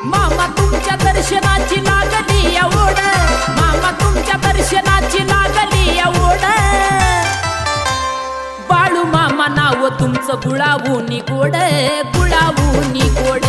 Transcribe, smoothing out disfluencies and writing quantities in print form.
मामा तुमच्या दर्शनाची लागली ओढ, मामा तुमच्या दर्शनाची लागली ओढ, बाळू मामा नाव तुमचं गुळावूनी गोड, गुळावूनी गोड।